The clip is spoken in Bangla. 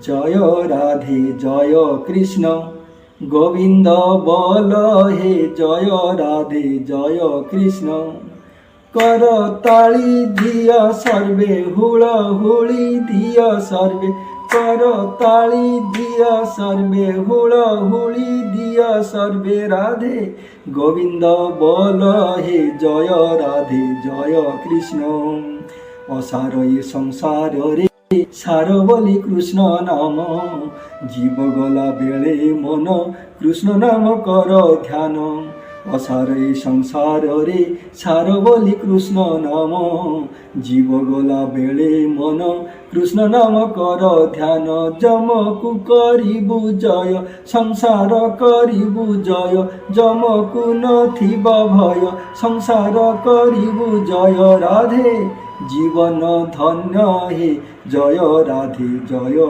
জয় রাধে জয় কৃষ্ণ গোবিন্দ বল হে জয় রাধে জয় কৃষ্ণ কর তালি দিয় সর্বে হুল হুলি দিয় সর্বে কর তালি দিয় সর্বে হুল হুলি দিয় সর্বে রাধে গোবিন্দ বল হে জয় রাধে জয় কৃষ্ণ অসার এ সংসার রে সার বলি কৃষ্ণ নাম জীব গলা বেড়ে মন কৃষ্ণ নাম কর ধ্যান অসার এ সংসার রে সার বলি কৃষ্ণ নাম জীব গলা বেড়ে মন কৃষ্ণ নাম কর ধ্যান যমকু করিবু জয় সংসার করিবু জয় যমকু নথিব ভয় সংসার করিবু জয় রাধে জীবন ধন্য হে জয় রাধে জয়